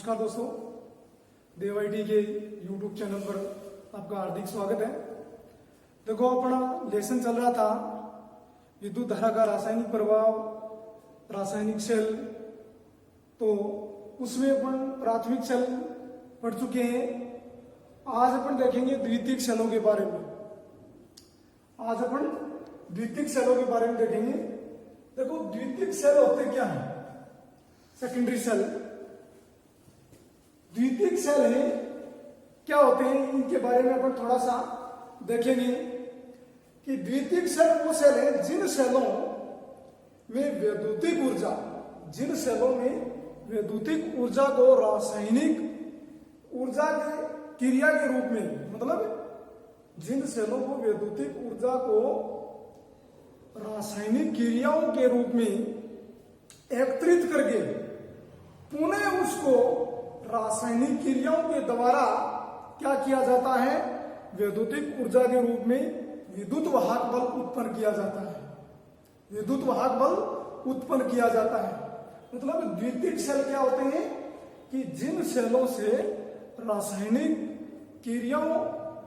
नमस्कार दोस्तों, देव आईटी के यूट्यूब चैनल पर आपका हार्दिक स्वागत है। देखो, अपना लेसन चल रहा था विद्युत धारा का रासायनिक प्रभाव, रासायनिक सेल। तो उसमें अपन प्राथमिक सेल पढ़ चुके हैं। आज अपन देखेंगे द्वितीयक सेलों के बारे में। आज अपन द्वितीयक सेलों के बारे में देखेंगे। देखो, द्वितीयक सेल होते क्या है? सेकेंडरी सेल, द्वितीयक सेल है क्या होते हैं, इनके बारे में अपन थोड़ा सा देखेंगे कि द्वितीयक सेल वो सेल है जिन सेलों में वैद्युतिक ऊर्जा, जिन सेलों में वैद्युतिक ऊर्जा को रासायनिक ऊर्जा के क्रिया के रूप में, मतलब जिन सेलों को वैद्युतिक ऊर्जा को रासायनिक क्रियाओं के रूप में एकत्रित करके पुनः उसको रासायनिक क्रियाओं के द्वारा क्या किया जाता है, वैद्युतिक ऊर्जा के रूप में विद्युत वाहक बल उत्पन्न किया जाता है। विद्युत वाहक बल उत्पन्न किया जाता है। मतलब द्वितीयक सेल क्या होते हैं कि जिन सेलों से रासायनिक क्रियाओं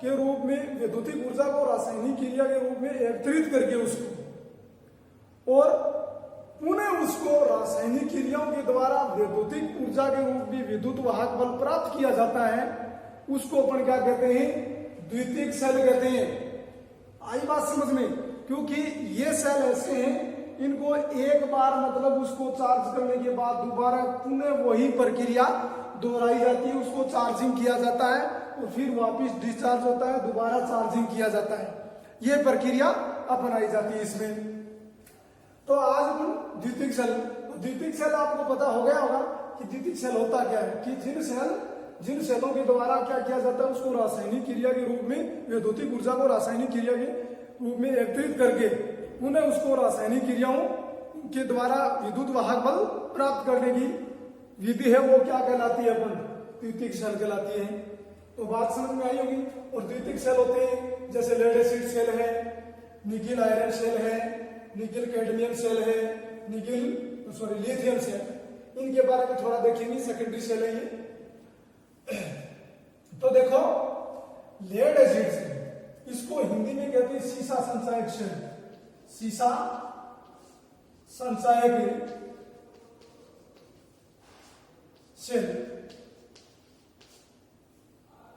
के रूप में वैद्युतिक ऊर्जा को रासायनिक क्रिया के रूप में एकत्रित करके उसको और पुनः उसको रासायनिक क्रियाओं के द्वारा वैद्युतिक ऊर्जा के रूप में विद्युत वाहक बल प्राप्त किया जाता है, उसको अपन क्या कहते हैं? द्वितीयक सेल कहते हैं। आई बात समझ में? क्योंकि ये सेल ऐसे हैं, इनको एक बार मतलब उसको चार्ज करने के बाद दोबारा पुनः वही प्रक्रिया दोहराई जाती है, उसको चार्जिंग किया जाता है और फिर वापस डिस्चार्ज होता है, दोबारा चार्जिंग किया जाता है। ये प्रक्रिया अपनाई जाती है इसमें। तो आज हम द्वितीयक सेल आपको पता हो गया होगा कि द्वितीयक सेल होता क्या है, कि जिन सेलों के द्वारा क्या किया जाता है, उसको रासायनिक क्रिया के रूप में वैद्युतिक ऊर्जा को रासायनिक क्रिया के रूप में एकत्रित करके पुनः उसको रासायनिक क्रियाओं के द्वारा विद्युत वाहक बल प्राप्त करने की विधि है, वो क्या कहलाती है? अपन द्वितीयक सेल कहलाती है। तो बात समझ में आई होगी। और द्वितीयक सेल होते हैं जैसे लेड एसिड सेल है, निकिल आयरन सेल है, निकिल कैडमियम सेल है, लिथियम सेल। इनके बारे में थोड़ा देखेंगे। सेकेंडरी सेल है ये। तो देखो, लेड एसिड सेल, इसको हिंदी में कहते हैं सीसा संचायक सेल। सीसा संचायक सेल,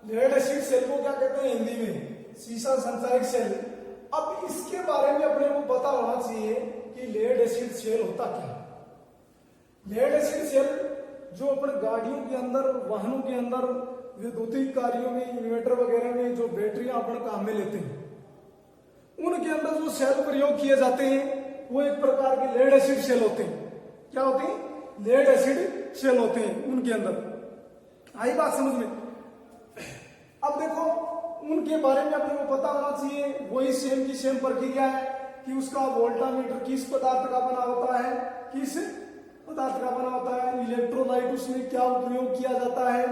लेड एसिड सेल को क्या कहते हैं हिंदी में? सीसा संचायक सेल। अब इसके बारे में अपने को पता होना चाहिए कि लेड एसिड सेल होता क्या है। लेड एसिड सेल जो अपन गाड़ियों के अंदर, वाहनों के अंदर, विद्युतिक कार्यों में, इन्वर्टर वगैरह में जो बैटरियां अपन काम में लेते हैं, उनके अंदर जो सेल प्रयोग किए जाते हैं वो एक प्रकार के लेड एसिड सेल होते हैं। क्या होते हैं? लेड एसिड सेल होते हैं उनके अंदर। आई बात समझ में? अब देखो, उनके बारे में अपने को पता होना चाहिए। वही सेम की सेम प्रक्रिया है कि उसका वोल्टामीटर किस पदार्थ का बना होता है, किस पदार्थ का बना होता है, इलेक्ट्रोलाइट उसमें क्या उपयोग किया जाता है,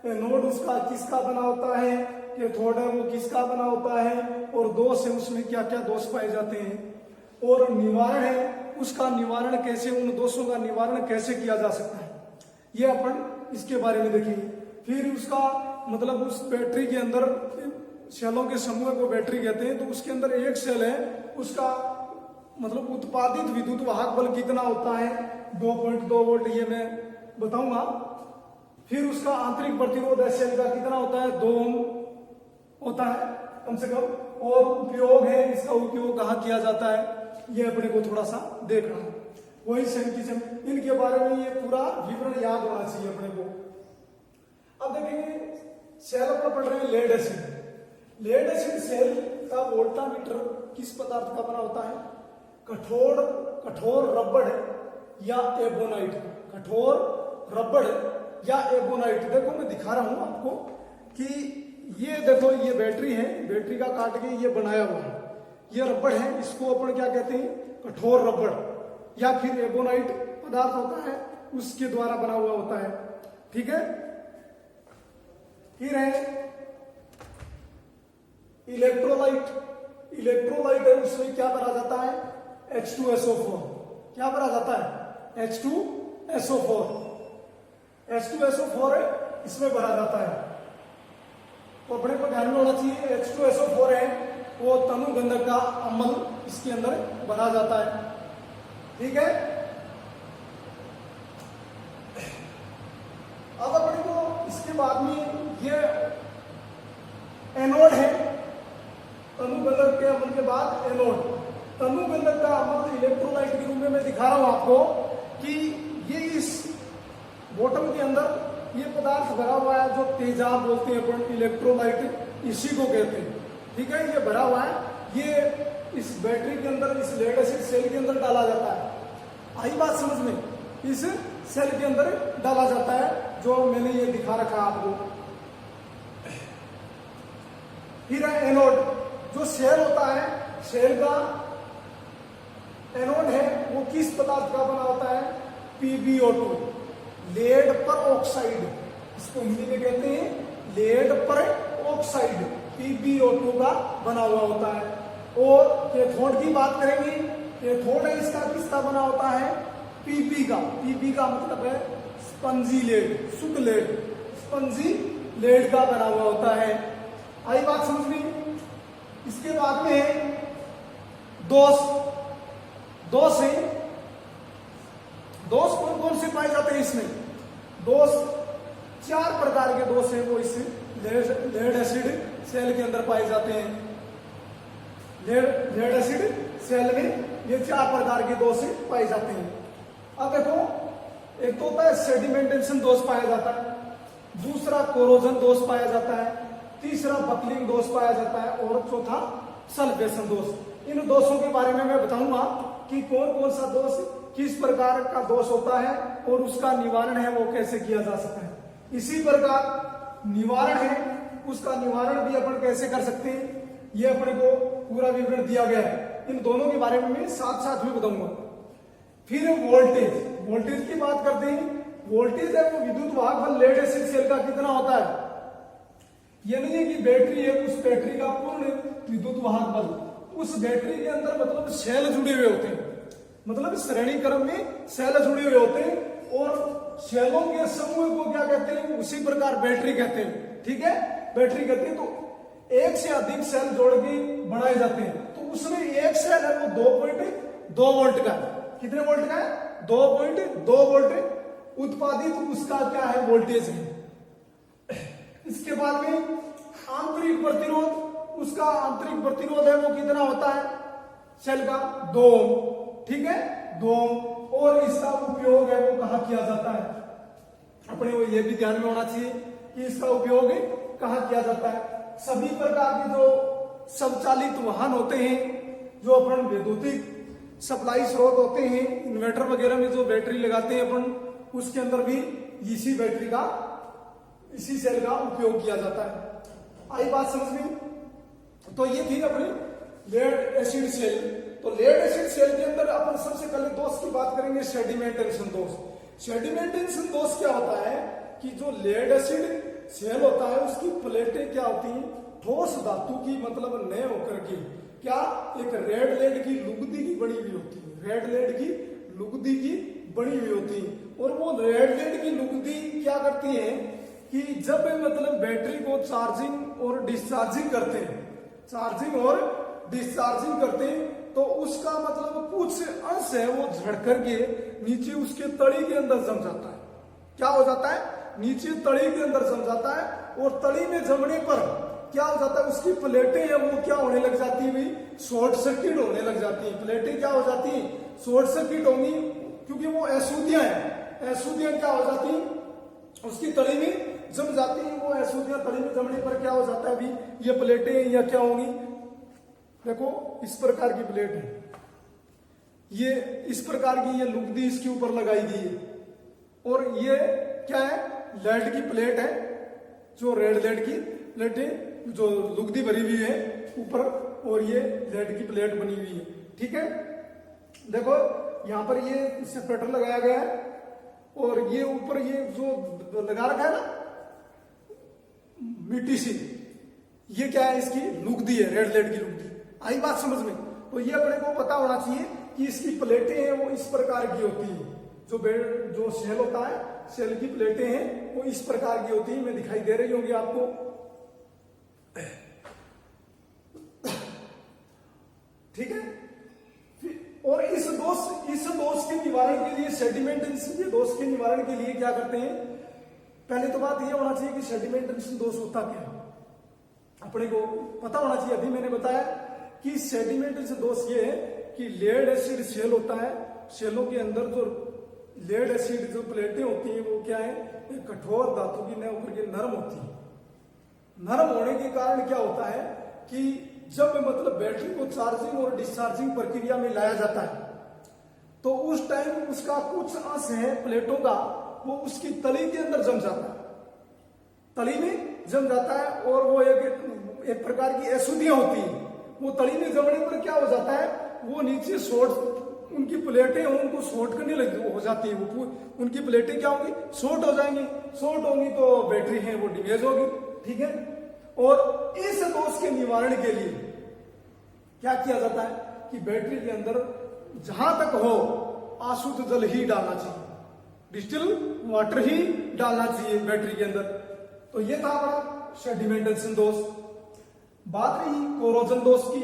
एनोड उसका किसका बना होता है, कैथोड है वो किसका बना होता है, और दोष है उसमें क्या क्या दोष पाए जाते हैं, और निवारण है उसका निवारण कैसे, उन दोषों का निवारण कैसे किया जा सकता है, ये अपन इसके बारे में देखेंगे। फिर उसका मतलब उस बैटरी के अंदर, सेलों के समूह को बैटरी कहते हैं, तो उसके अंदर एक सेल है, उसका मतलब उत्पादित विद्युत वाहक बल कितना होता है, 2.2 वोल्ट, ये मैं बताऊंगा। फिर उसका आंतरिक प्रतिरोध सेल का कितना होता है, 2 ओम होता है कम से कम। और उपयोग है, इसका उपयोग कहाँ किया जाता है, ये अपने को थोड़ा सा देखना है। वही सेम की सेम, इनके बारे में ये पूरा विवरण याद होना चाहिए अपने को। अब देखेंगे, सेल अपन पढ़ रहे हैं lead acid. Lead acid cell का वोल्टामीटर किस पदार्थ का बना होता है? कठोर रबड़ या एबोनाइट। कठोर रबड़ या एबोनाइट। देखो, मैं दिखा रहा हूं आपको कि ये देखो, ये बैटरी है, बैटरी का काट के ये बनाया हुआ है, ये रबड़ है, इसको अपन क्या कहते हैं? कठोर रबड़ या फिर एबोनाइट पदार्थ होता है, उसके द्वारा बना हुआ होता है। ठीक है। फिर है इलेक्ट्रोलाइट। इलेक्ट्रोलाइट है, उसमें क्या भरा जाता है? H2SO4। क्या भरा जाता है? H2SO4। H2SO4 इसमें भरा जाता है। तो अपने को ध्यान में होना चाहिए H2SO4 है वो तनु गंधक का अम्ल इसके अंदर भरा जाता है। ठीक है, अब अपने को इसके बाद में ये एनोड है। तनु गंधक के अम्ल के बाद एनोड। तनु गंधक का अम्ल इलेक्ट्रोलाइट के रूप में मैं दिखा रहा हूं आपको कि ये इस बोतल के अंदर ये पदार्थ भरा हुआ है जो तेजाब बोलते हैं अपन, इलेक्ट्रोलाइट इसी को कहते हैं। ठीक है, ये भरा हुआ है, ये इस बैटरी के अंदर, इस लेड एसिड सेल के अंदर डाला जाता है। आई बात समझ में? इस सेल के अंदर डाला जाता है जो मैंने ये दिखा रखा आपको। फिर है एनोड। जो सेल होता है, सेल का एनोड है वो किस पदार्थ का बना होता है? PbO2, लेड पर ऑक्साइड। इसको हिंदी में कहते हैं लेड पर ऑक्साइड, PbO2 का बना हुआ होता है। और कैथोड की बात करेंगे, कैथोड है इसका किसका बना होता है? Pb का। Pb का मतलब है स्पंजी लेड, शुद्ध लेड, स्पंजी लेड का बना हुआ होता है। आई बात समझ में? इसके बाद में है दोष। दोष है, दोष कौन कौन से पाए जाते हैं इसमें? दोष 4 प्रकार के दोष हैं वो इस लेड एसिड सेल के अंदर पाए जाते हैं। लेड एसिड सेल में ये 4 प्रकार के दोष पाए जाते हैं। अब देखो, एक तो होता है सेडिमेंटेशन दोष पाया जाता है, दूसरा कोरोजन दोष पाया जाता है, तीसरा बकलिंग दोष पाया जाता है और चौथा सल्फेशन दोष। इन दोषों के बारे में मैं बताऊंगा कि कौन कौन सा दोष किस प्रकार का दोष होता है और उसका निवारण है वो कैसे किया जा सकता है। इसी प्रकार निवारण है, उसका निवारण भी अपन कैसे कर सकते हैं ये अपने को पूरा विवरण दिया गया है। इन दोनों के बारे में मैं साथ साथ में बताऊंगा। फिर वोल्टेज। वोल्टेज की बात करते हैं। वोल्टेज है वो विद्युत वाहक बल लेड एसिड सेल का कितना होता है? ये नहीं है कि बैटरी है, उस बैटरी का पूर्ण विद्युत वाहक बल, उस बैटरी के अंदर मतलब सेल जुड़े हुए होते हैं, मतलब श्रेणी क्रम में सेल जुड़े हुए होते हैं और सेलों के समूह को क्या कहते हैं? उसी प्रकार बैटरी कहते हैं। ठीक है, बैटरी कहते हैं। तो एक से अधिक सेल जोड़ के बनाए जाते हैं। तो उसमें एक सेल है वो 2.2 वोल्ट का है। कितने वोल्ट का है? 2.2 वोल्ट उत्पादित उसका क्या है? वोल्टेज है। इसके बाद में आंतरिक प्रतिरोध, उसका आंतरिक प्रतिरोध है वो कितना होता है सेल का? 2 ओम। ठीक है, 2 ओम। और इसका उपयोग है वो कहाँ किया जाता है? अपने को ये भी ध्यान में होना चाहिए कि इसका उपयोग कहाँ किया जाता है। सभी प्रकार के जो स्वचालित वाहन होते हैं, जो अपन विद्युतिक सप्लाई स्रोत होते हैं, इन्वर्टर वगैरह में जो बैटरी लगाते हैं अपन, उसके अंदर भी इसी बैटरी का, इसी सेल का उपयोग किया जाता है। आई बात समझ में? तो ये थी अपनी लेड एसिड सेल। तो लेड एसिड सेल के अंदर अपन सबसे पहले दोष की बात करेंगे, सेडिमेंटेशन दोष। सेडिमेंटेशन दोष क्या होता है कि जो लेड एसिड सेल होता है उसकी प्लेटें क्या होती हैं? ठोस धातु की, मतलब नए होकर के क्या एक रेड लेड की लुगदी की बनी हुई होती है। रेड लेड की लुगदी की बनी हुई होती है। और वो रेड लेड की लुगदी क्या करती है कि जब मतलब बैटरी को चार्जिंग और डिस्चार्जिंग करते हैं, चार्जिंग और डिस्चार्जिंग करते हैं, तो उसका मतलब कुछ अंश है वो झड़ करके नीचे उसके तड़ी के अंदर जम जाता है। क्या हो जाता है? नीचे तड़ी के अंदर जम जाता है। और तड़ी में जमने पर क्या हो जाता है? उसकी प्लेटें हैं वो क्या होने लग जाती है भाई? शॉर्ट सर्किट होने लग जाती है। प्लेटें क्या हो जाती है? शॉर्ट सर्किट होंगी, क्योंकि वो अशुद्धियां हैं। अशुद्धियां क्या हो जाती है? उसकी तड़ी में जम जाती है। वो अशुद्धियां तड़ी में जमने पर क्या हो जाता है भाई? ये प्लेटें या क्या होंगी? देखो, इस प्रकार की प्लेट है, ये इस प्रकार की ये लुगदी इसके ऊपर लगाई गई है। और ये क्या है? लेड की प्लेट है, जो रेड लेड की प्लेट है, जो लुगदी भरी हुई है ऊपर, और ये लेड की प्लेट बनी हुई है। ठीक है, देखो यहां पर ये सेपरेटर लगाया गया है और ये ऊपर ये जो लगा रखा है ना मिट्टी से, ये क्या है? इसकी लुगदी है, रेड लेड की लुगदी। आई बात समझ में? तो ये अपने को पता होना चाहिए कि इसकी प्लेटें हैं वो इस प्रकार की होती है। जो शेल होता है, शेल की प्लेटें हैं वो इस प्रकार की होती है, मैं दिखाई दे रही होंगी आपको। ठीक है। और इस दोष के निवारण के लिए, सेडिमेंटेशन के दोष के निवारण के लिए क्या करते हैं, पहले तो बात यह होना चाहिए कि सेडिमेंटेशन दोष होता क्या है, अपने को पता होना चाहिए। अभी मैंने बताया कि सेडिमेंटेशन दोष ये है कि लेड एसिड शेल होता है, शेलों के अंदर जो लेड एसिड जो प्लेटें होती हैं वो क्या है, एक कठोर धातु की न होकर के नरम होती है। नरम होने के कारण क्या होता है कि जब मतलब बैटरी को चार्जिंग और डिस्चार्जिंग प्रक्रिया में लाया जाता है तो उस टाइम उसका कुछ अंश है प्लेटों का वो उसकी तली के अंदर जम जाता है, तली में जम जाता है, और वो एक प्रकार की अशुद्धियां होती है। वो तली में जमने पर क्या हो जाता है, वो नीचे शॉर्ट, उनकी प्लेटें उनको शॉर्ट करने लगी हो जाती है, वो उनकी प्लेटें क्या होंगी, शॉर्ट हो जाएंगी। शॉर्ट होंगी तो बैटरी है वो डैमेज होगी। ठीक है। और इस दोष के निवारण के लिए क्या किया जाता है कि बैटरी के अंदर जहां तक हो अशुद्ध जल ही डालना चाहिए, डिस्टिल वाटर ही डालना चाहिए बैटरी के अंदर। तो ये था हमारा सेडिमेंटेशन दोष। बात रही कोरोजन दोष की।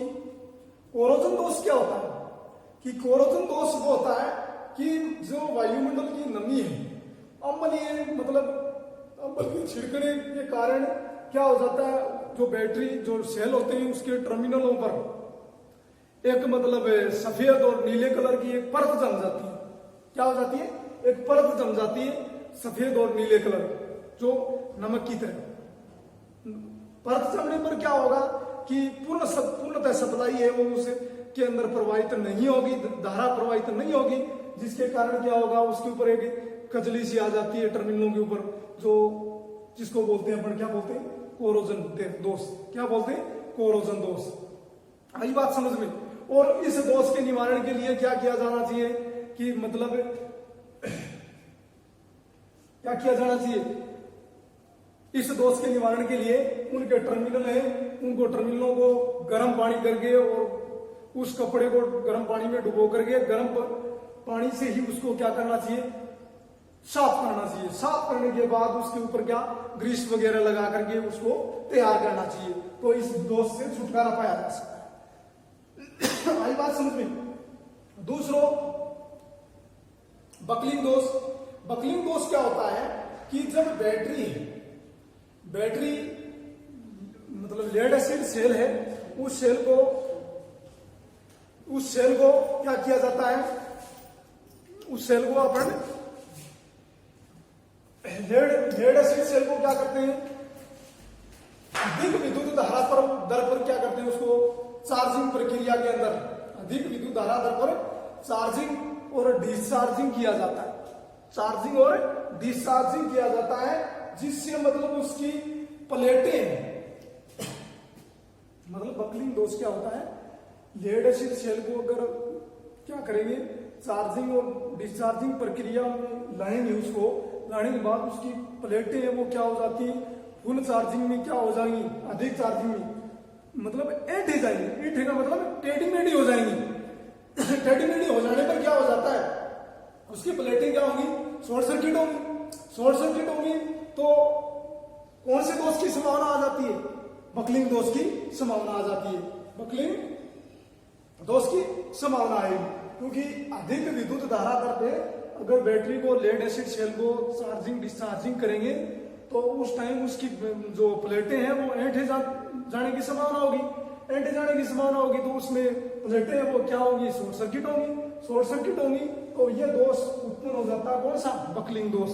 कोरोजन दोष क्या होता है कि कोरोजन दोष वो होता है कि जो वायुमंडल की नमी है, अम्लीय मतलब अम्ल की छिड़कने के कारण क्या हो जाता है, जो बैटरी जो सेल होते हैं उसके टर्मिनलों पर एक मतलब सफेद और नीले कलर की एक परत जम जाती है। क्या हो जाती है, एक परत जम जाती है सफेद और नीले कलर, जो नमक की तरह। परत जमने पर क्या होगा कि पूर्णतः सप्लाई है वो उस के अंदर प्रवाहित नहीं होगी, धारा प्रवाहित नहीं होगी, जिसके कारण क्या होगा, उसके ऊपर एक कजली सी आ जाती है टर्मिनलों के ऊपर, जो जिसको बोलते हैं अपन क्या बोलते हैं, कोरोजन दोष। क्या बोलते हैं, कोरोजन दोष। आई बात समझ में। और इस दोष के निवारण के लिए क्या किया जाना चाहिए कि मतलब क्या किया जाना चाहिए, इस दोष के निवारण के लिए उनके टर्मिनल है, उनको टर्मिनलों को गर्म पानी करके और उस कपड़े को गर्म पानी में डुबो करके गर्म पानी से ही उसको क्या करना चाहिए, साफ करना चाहिए। साफ करने के बाद उसके ऊपर क्या ग्रीस वगैरह लगा करके उसको तैयार करना चाहिए, तो इस दोष से छुटकारा पाया जा सकता है। आई बात समझ में। दूसरो बकलिंग दोष। बकलिंग दोष क्या होता है कि जब बैटरी मतलब लेड एसिड सेल है, उस सेल को क्या किया जाता है, उस सेल को अपन लेड एसिड सेल को क्या करते हैं, अधिक विद्युत धारा दर पर क्या करते हैं, उसको चार्जिंग प्रक्रिया के अंदर अधिक विद्युत धारा दर पर चार्जिंग और डिस्चार्जिंग किया जाता है। चार्जिंग और डिस्चार्जिंग किया जाता है, जिससे मतलब उसकी प्लेटें मतलब बकलिंग दोष क्या होता है, लेड एसिड सेल को अगर क्या करेंगे, चार्जिंग और डिस्चार्जिंग प्रक्रिया में लाएंगे, उसको लाने के बाद उसकी प्लेटें हैं वो क्या हो जाती है, फुल चार्जिंग में क्या हो जाएंगी, अधिक चार्जिंग में मतलब ऐंठे जाएंगी। ऐंठे का मतलब टेढ़ी मेढ़ी हो जाएंगी। टेढ़ी मेढ़ी हो जाने पर क्या हो जाता है, उसकी प्लेटें क्या होंगी, शॉर्ट सर्किट होंगी। शॉर्ट सर्किट होंगी तो कौन से दोष की संभावना आ जाती है, बकलिंग दोष की संभावना आ जाती है। बकलिंग दोष की संभावना आएगी, क्योंकि अधिक विद्युत धारा दर पे अगर बैटरी को लेड एसिड सेल को चार्जिंग डिस्चार्जिंग करेंगे तो उस टाइम उसकी जो प्लेटें हैं वो ऐंठे जाने की संभावना होगी। ऐंठे जाने की संभावना होगी तो उसमें प्लेटें वो क्या होगी, शॉर्ट सर्किट होंगी। शॉर्ट सर्किट होंगी तो यह दोष उत्पन्न हो जाता है, कौन सा, बकलिंग दोष।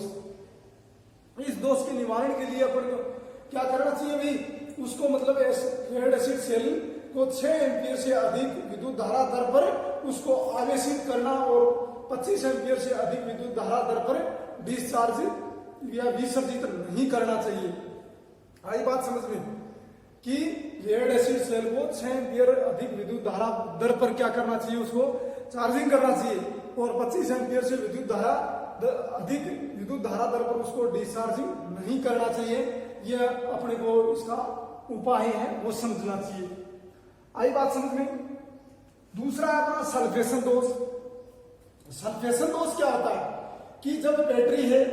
इस दोष के निवारण के लिए अपन क्या करना चाहिए भाई, उसको मतलब लेड एसिड सेल को 6 एम्पियर से अधिक विद्युत धारा दर पर उसको आवेशित करना और 25 एम्पियर से अधिक विद्युत धारा दर पर डिस्चार्ज या विसर्जित नहीं करना चाहिए। आई बात समझ में कि लेड एसिड सेल को 6 एम्पियर अधिक विद्युत धारा दर पर क्या करना चाहिए, उसको चार्जिंग करना चाहिए, और 25 एम्पियर से अधिक विद्युत धारा दर पर उसको डिस्चार्जिंग नहीं करना चाहिए। यह अपने को इसका उपाय है वो समझना चाहिए। आई बात समझ में। दूसरा है अपना सल्फेशन दोष। सल्फेशन दोष क्या होता है कि जब बैटरी है,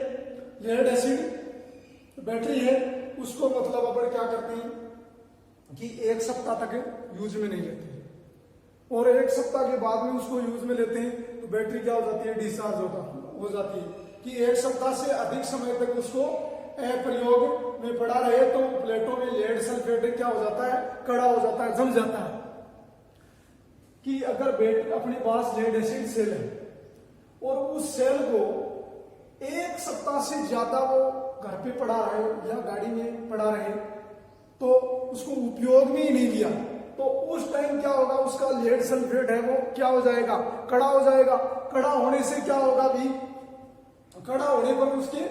लेड एसिड बैटरी है, उसको मतलब अपन क्या करते हैं कि 1 सप्ताह तक यूज में नहीं लेते हैं, और 1 सप्ताह के बाद में उसको यूज में लेते हैं तो बैटरी क्या हो जाती है, डिस्चार्ज हो जाती है। कि 1 सप्ताह से अधिक समय तक उसको प्रयोग में पड़ा रहे तो प्लेटों में लेड सल्फेट क्या हो जाता है, कड़ा हो जाता है, जम जाता है। कि अगर बैटरी अपने पास लेड एसिड सेल है और उस सेल को 1 सप्ताह से ज्यादा वो घर पे पड़ा रहे या गाड़ी में पड़ा रहे तो उसको उपयोग में ही नहीं लिया, तो उस टाइम क्या होगा, उसका लेड सल्फेट है वो क्या हो जाएगा, कड़ा हो जाएगा। कड़ा होने से क्या होगा भी, कड़ा होने पर उसके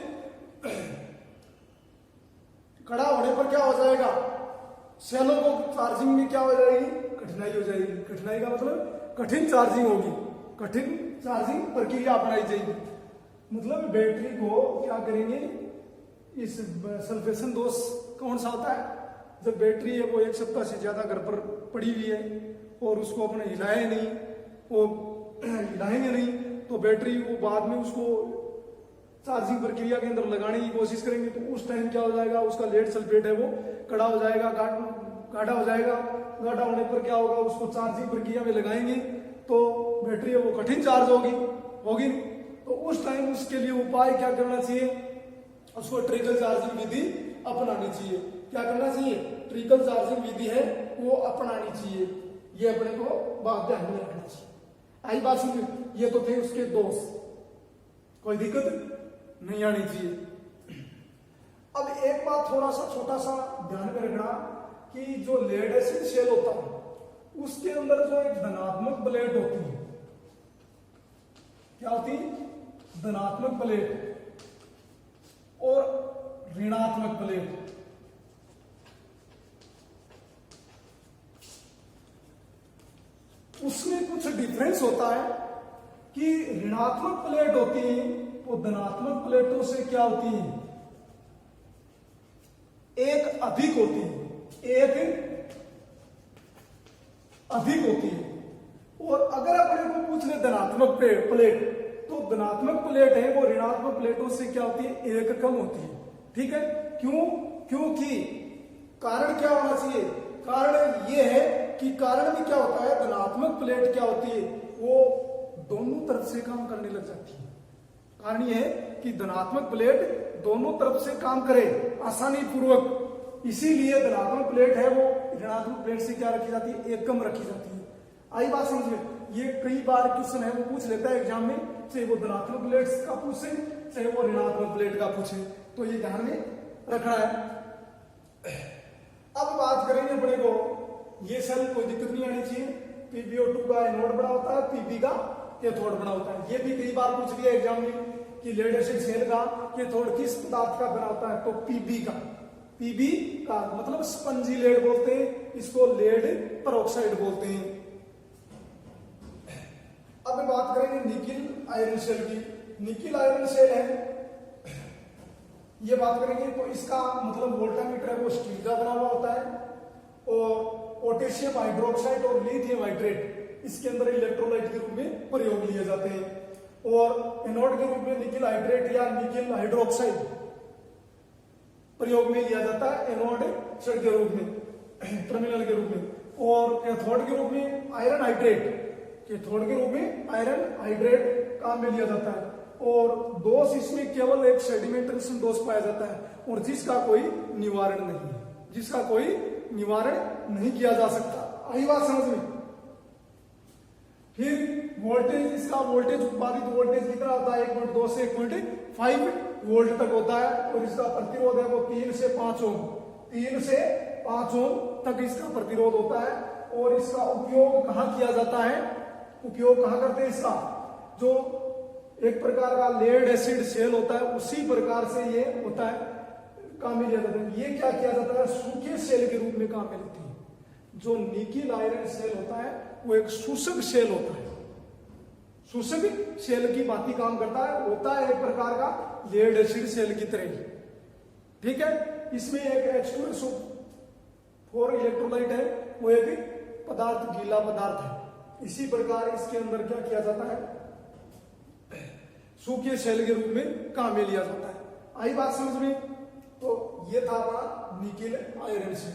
कड़ा होने पर क्या हो जाएगा, सेलों को चार्जिंग में क्या हो जाएगी, कठिनाई हो जाएगी। कठिनाई का मतलब कठिन चार्जिंग होगी, कठिन चार्जिंग प्रक्रिया अपनाई जाएगी। मतलब बैटरी को क्या करेंगे, इस सल्फेशन दोष कौन सा होता है, जब बैटरी है वो 1 सप्ताह से ज्यादा घर पर पड़ी हुई है और उसको अपने हिलाए नहीं, वो हिलाएंगे नहीं तो बैटरी वो बाद में उसको चार्जिंग प्रक्रिया के अंदर लगाने की कोशिश करेंगे तो उस टाइम क्या हो जाएगा, उसका लेड सल्फेट है वो कड़ा हो जाएगा, गाढ़ा हो जाएगा। गाढ़ा होने पर क्या होगा, उसको चार्जिंग प्रक्रिया में लगाएंगे तो बैटरी है वो कठिन चार्ज होगी। तो उस टाइम उसके लिए उपाय क्या करना चाहिए, उसको ट्रिकल चार्जिंग विधि अपनानी चाहिए। क्या करना चाहिए, ट्रिकल चार्जिंग विधि है वो अपनानी चाहिए। ये अपने को बात ध्यान में रखना चाहिए। आई बात समझ, ये तो थे उसके दोष, कोई दिक्कत नहीं आनी चाहिए। अब एक बात थोड़ा सा छोटा सा ध्यान में रखना कि जो लेड एसिड सेल होता है उसके अंदर जो एक धनात्मक प्लेट होती है, क्या होती है, धनात्मक प्लेट और ऋणात्मक प्लेट। उसमें कुछ डिफरेंस होता है कि ऋणात्मक प्लेट होती है वो धनात्मक प्लेटों से क्या होती है, एक अधिक होती है, एक अधिक होती है। और अगर अपने को पूछ ले धनात्मक प्लेट तो धनात्मक प्लेट है वो ऋणात्मक प्लेटों से क्या होती है, एक कम होती है। ठीक है, क्यों, क्योंकि कारण क्या होना चाहिए, कारण ये है कि कारण में क्या होता है, धनात्मक प्लेट क्या होती है वो दोनों तरफ से काम करने लग जाती है। कारण ये है कि धनात्मक प्लेट दोनों तरफ से काम करे आसानी पूर्वक, इसीलिए धनात्मक प्लेट है वो ऋणात्मक प्लेट से क्या रखी जाती है, एक कम रखी जाती है। आई बात समझ में, ये कई बार क्वेश्चन है वो पूछ लेता है एग्जाम में, चाहे वो धनात्मक प्लेट का पूछे चाहे वो ऋणात्मक प्लेट का पूछे, तो ये ध्यान में रखना है। अब बात करेंगे अपने को, ये सेल कोई दिक्कत नहीं आनी चाहिए, PbO2 का एनोड बना होता है, Pb का कैथोड बना होता है। ये भी कई बार पूछ लिया एग्जाम में कि लेड एसिड सेल का कैथोड किस पदार्थ का बना होता है, तो Pb का। Pb का मतलब स्पंजी लेड बोलते हैं, इसको लेड पेरोक्साइड बोलते हैं। अब बात करेंगे निकिल आयरन सेल की। निकिल आयरन सेल है, ये बात करेंगे तो इसका मतलब वोल्टामीटर है वो स्टील का बना हुआ होता है और पोटेशियम हाइड्रोक्साइड और लिथियम हाइड्रेट इसके अंदर इलेक्ट्रोलाइट के रूप में प्रयोग लिए जाते हैं। और एनोड के रूप में निकिल हाइड्रेट या निकिल हाइड्रोक्साइड प्रयोग में लिया जाता है, एनोड सेल के रूप में, टर्मिनल के रूप में। और कैथोड के रूप में आयरन हाइड्रेट, कैथोड के रूप में आयरन हाइड्रेट काम में लिया जाता है। और दोष इसमें केवल एक सेडिमेंटेशन दोष पाया जाता है और जिसका कोई निवारण नहीं है, जिसका कोई निवारण नहीं किया जा सकता। आई बात समझ में। फिर वोल्टेज, इसका वोल्टेज उत्पादित वोल्टेज कितना होता है, 1.2 से 1.5 वोल्ट तक होता है। और इसका प्रतिरोध है वो 3 से 5 ओम, 3 से 5 ओम तक इसका प्रतिरोध होता है। और इसका उपयोग कहाँ किया जाता है, उपयोग कहाँ करते हैं इसका, जो एक प्रकार का लेड एसिड सेल होता है उसी प्रकार से ये होता है, काम में लिया जाता है। ये क्या किया जाता है, सूखे सेल के रूप में काम में लेती है। जो निकिल आयरन सेल होता है वो एक शुष्क सेल होता है, शुष्क सेल की भांति काम करता है, होता है एक प्रकार का लेड एसिड सेल की तरह ही। ठीक है, इसमें एक H2SO4 इलेक्ट्रोलाइट है, वो एक पदार्थ गीला पदार्थ है। इसी प्रकार इसके अंदर क्या किया जाता है, सूखे सेल के रूप में काम में लिया जाता है। आई बात समझ में? तो ये था अपना निकिल आयरन सेल।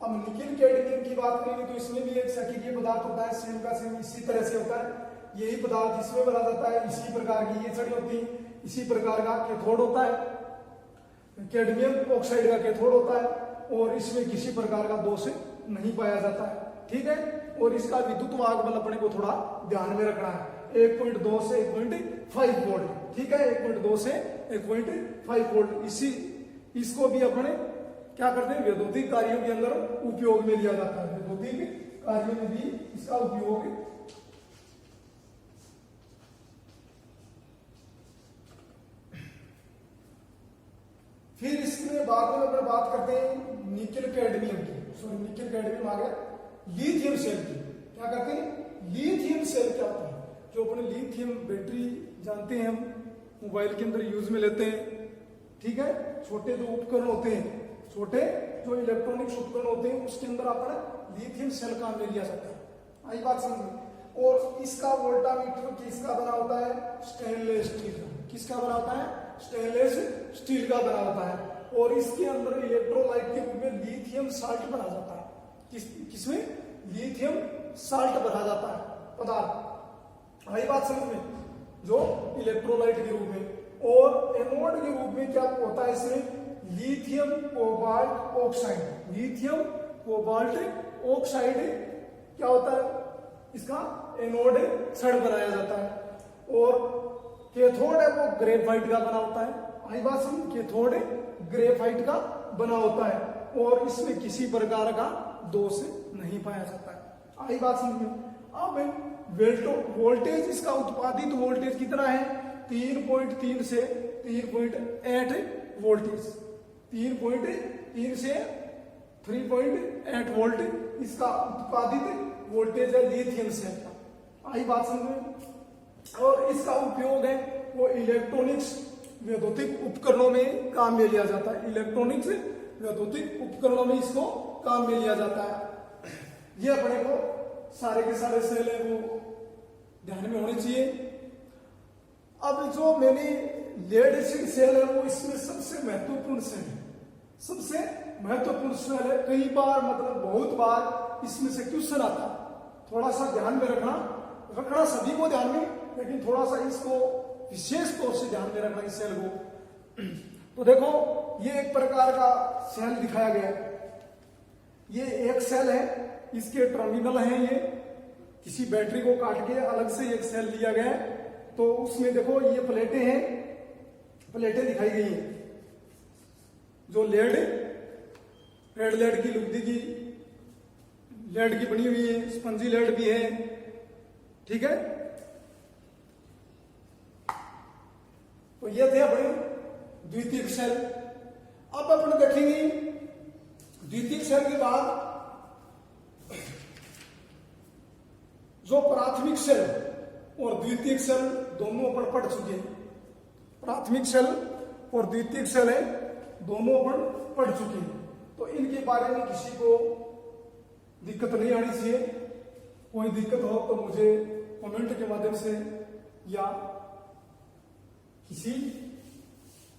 अब निकिल कैडमियम की बात करेंगे तो इसमें भी एक सकीय पदार्थ होता है, सेम का सेम इसी तरह से होता है। यही पदार्थ इसमें बना जाता है, इसी प्रकार की ये छड़ी होती है, इसी प्रकार का कैथोड होता है, कैडमियम ऑक्साइड का कैथोड होता है और इसमें किसी प्रकार का दोष नहीं पाया जाता है। ठीक है, और इसका विद्युत वाहक बल अपने को थोड़ा ध्यान में रखना है, 1.2 से 1.5 वोल्ट। ठीक है, 1.2 से 1.5 वोल्ट। इसको भी अपने क्या करते हैं, वैद्युतिक कार्यों के अंदर उपयोग में लिया जाता है। वैद्युतिक कार्यों में भी इसका उपयोग फिर इसमें बाद में अपने बात करते हैं निकिल कैडमियम की, सॉरी निकिल कैडमियम आ गया, लिथियम सेल की। क्या करते हैं, लिथियम सेल क्या होता है? जो अपने लिथियम बैटरी जानते हैं हम, मोबाइल के अंदर यूज में लेते हैं। ठीक है, छोटे जो उपकरण होते हैं, छोटे जो इलेक्ट्रॉनिक्स उपकरण होते हैं, उसके अंदर अपना लिथियम सेल काम में लिया जाता है। आई बात समझ में? और इसका वोल्टामीटर किसका बना होता है? स्टेनलेस स्टील का। किसका बना होता है? स्टेनलेस स्टील का बना होता है। और इसके अंदर इलेक्ट्रोलाइट के रूप में लिथियम साल्ट भरा जाता है। किसमें? लिथियम साल्ट भरा जाता है पदार्थ। आई बात समझ में? जो इलेक्ट्रोलाइट के रूप में। और एनोड के रूप में क्या होता है इसमें? Lithium cobalt oxide. Lithium cobalt oxide क्या होता है? इसका एनोड छड़ बनाया जाता है। और कैथोड है वो ग्रेफाइट का बना होता है। आई बात समझ? कैथोड ग्रेफाइट का बना होता है और इसमें किसी प्रकार का दोष नहीं पाया जाता है। आई बात समझ में? अब वोल्टेज, इसका उत्पादित वोल्टेज कितना है? 3.3 से 3.8 वोल्टेज। 3.3 से 3.8 वोल्ट इसका उत्पादित वोल्टेज है लिथियम सेल का। आई बात समझ में? और इसका उपयोग है वो इलेक्ट्रॉनिक्स वैद्युतिक उपकरणों में काम में लिया जाता है। इलेक्ट्रॉनिक्स वैद्युतिक उपकरणों में इसको काम में लिया जाता है। ये अपने को सारे के सारे सेल है वो ध्यान में होने चाहिए। अब जो मैंने लेड एसिड सेल है वो इसमें सबसे महत्वपूर्ण सेल है, सबसे महत्वपूर्ण सेल है। कई बार मतलब बहुत बार इसमें से क्वेश्चन आता है, थोड़ा सा ध्यान में रखना सभी को ध्यान में, लेकिन थोड़ा सा इसको विशेष तौर से ध्यान में रखना इस सेल को। तो देखो ये एक प्रकार का सेल दिखाया गया है। ये एक सेल है, इसके टर्मिनल हैं, ये किसी बैटरी को काट के अलग से एक सेल लिया गया है। तो उसमें देखो ये प्लेटें हैं, प्लेटें दिखाई गई हैं जो रेड लेड की, लुगदी की लेड की बनी हुई है, स्पंजी लेड भी है। ठीक है, तो ये थे अपने द्वितीयक सेल। अब अपन देखेंगे द्वितीयक सेल के बाद जो प्राथमिक सेल और द्वितीयक सेल दोनों अपन पढ़ चुके हैं। प्राथमिक सेल और द्वितीयक सेल है दोनों अपन पढ़ चुके हैं। तो इनके बारे में किसी को दिक्कत नहीं आनी चाहिए। कोई दिक्कत हो तो मुझे कमेंट के माध्यम से या किसी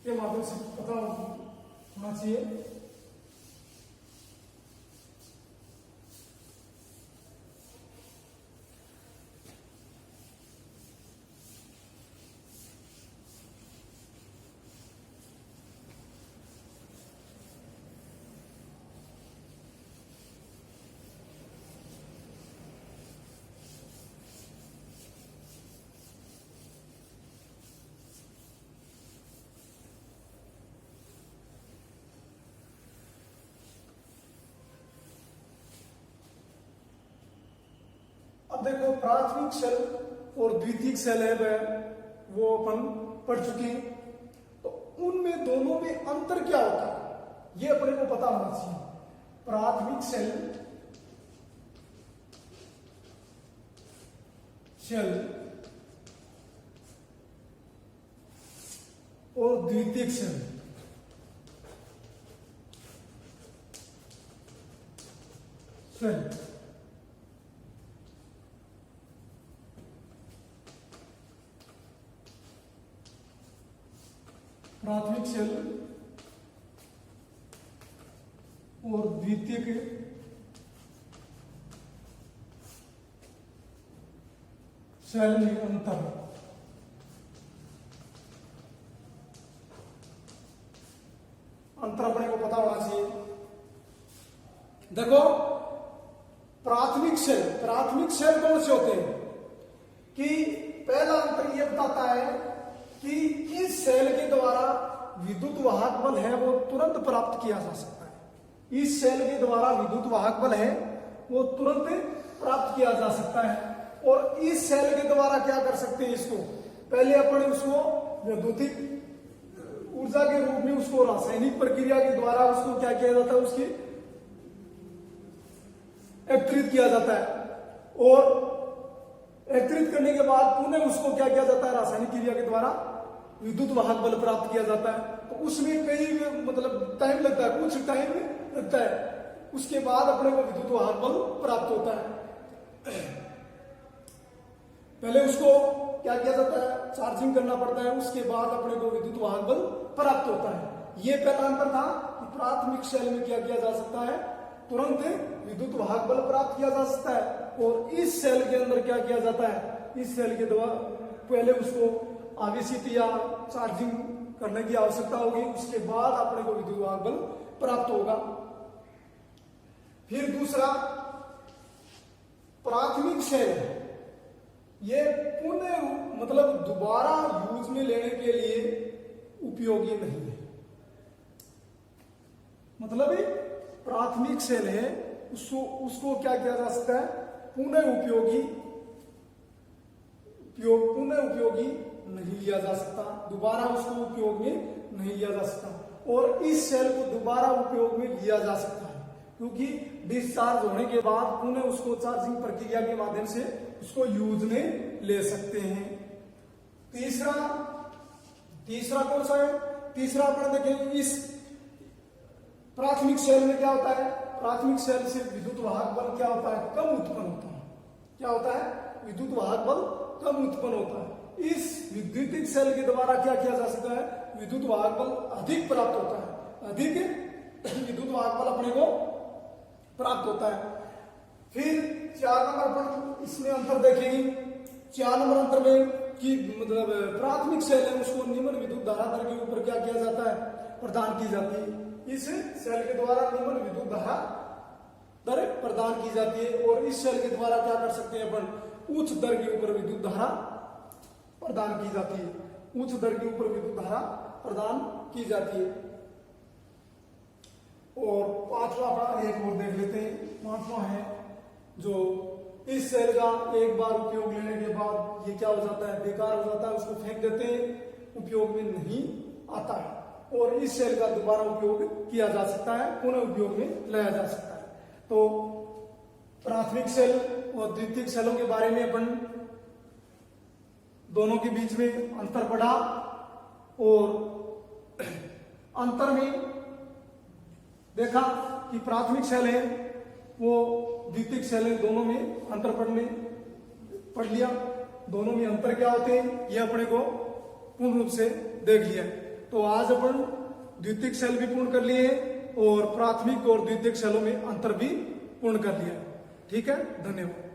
के माध्यम से पता होना चाहिए। अब देखो प्राथमिक सेल और द्वितीयक सेल है वो अपन पढ़ चुके हैं। तो उनमें दोनों में अंतर क्या होता है ये अपने को पता होना चाहिए। प्राथमिक सेल और द्वितीयक सेल प्राथमिक सेल और द्वितीयक सेल में अंतर। अंतर अपने को पता होना चाहिए। देखो प्राथमिक सेल कौन से होते हैं कि पहला अंतर यह बताता है कि इस सेल के द्वारा विद्युत वाहक बल है वो तुरंत प्राप्त किया जा सकता है। इस सेल के द्वारा विद्युत वाहक बल है वो तुरंत प्राप्त किया जा सकता है। और इस सेल के द्वारा क्या कर सकते हैं, इसको पहले अपन उसको वैद्युतिक ऊर्जा के रूप में उसको रासायनिक प्रक्रिया के द्वारा उसको क्या किया जाता है, उसकी एकत्रित किया जाता है। और एकत्रित करने के बाद पुनः उसको क्या किया जाता है, रासायनिक क्रिया के द्वारा विद्युत वाहक बल प्राप्त किया जाता है। तो उसमें कई मतलब टाइम लगता है, कुछ टाइम लगता है, उसके बाद अपने को विद्युत वाहक बल प्राप्त होता है। पहले उसको क्या किया जाता है, चार्जिंग करना पड़ता है, उसके बाद अपने को विद्युत वाहक बल प्राप्त होता है। यह पहला अंतर था कि प्राथमिक सेल में क्या किया जा सकता है, तुरंत विद्युत वाहक बल प्राप्त किया जा सकता है। और इस सेल के अंदर क्या किया जाता है, इस सेल के द्वारा पहले उसको आवेशित या चार्जिंग करने की आवश्यकता होगी, उसके बाद अपने को विद्युत वाहक बल प्राप्त होगा। फिर दूसरा, प्राथमिक सेल ये पुनः मतलब दोबारा यूज में लेने के लिए उपयोगी नहीं है। मतलब प्राथमिक सेल है उसको क्या किया जा सकता है, पुनः उपयोगी नहीं लिया जा सकता, दोबारा उसको उपयोग में नहीं लिया जा सकता। और इस सेल को दोबारा उपयोग में लिया जा सकता है क्योंकि डिस्चार्ज होने के बाद पुनः उसको चार्जिंग प्रक्रिया के माध्यम से उसको यूज में ले सकते हैं। तीसरा कौन सा है, तीसरा अपन देखें, इस प्राथमिक सेल में क्या होता है, प्राथमिक सेल से विद्युत वाहक बल क्या होता है, कम उत्पन्न होता है। क्या होता है, विद्युत वाहक बल कम उत्पन्न होता है। इस विद्युतिक सेल के द्वारा क्या किया जा सकता है, विद्युत वाहक बल अधिक प्राप्त होता है, अधिक विद्युत वाहक बल अपने को प्राप्त होता है। फिर 4 नंबर पर इसमें अंतर देखेंगे। 4 नंबर अंतर में कि मतलब प्राथमिक सेल है उसको निम्न विद्युत धारा दर के ऊपर क्या किया जाता है, प्रदान की जाती है। इस सेल के द्वारा निम्न विद्युत धारा दर प्रदान की जाती है। और इस सेल के द्वारा क्या कर सकते हैं अपन, उच्च दर के ऊपर विद्युत धारा प्रदान की जाती है, उच्च दर के ऊपर विद्युत धारा प्रदान की जाती है। और पांचवा अपना एक और देख लेते हैं। पांचवा है जो इस सेल का एक बार उपयोग लेने के बाद ये क्या हो जाता है, बेकार हो जाता है, उसको फेंक देते हैं, उपयोग में नहीं आता है। और इस सेल का दोबारा उपयोग किया जा सकता है, पुनः उपयोग में लाया जा सकता है। तो प्राथमिक सेल और द्वितीयक सेलों के बारे में अपन दोनों के बीच में अंतर पढ़ा। और अंतर में देखा कि प्राथमिक सेल है वो द्वितीयक सेल है, दोनों में अंतर पढ़ लिया। दोनों में अंतर क्या होते हैं ये अपने को पूर्ण रूप से देख लिया। तो आज अपन द्वितीयक सेल भी पूर्ण कर लिए और प्राथमिक और द्वितीयक सेलों में अंतर भी पूर्ण कर लिया। ठीक है, धन्यवाद।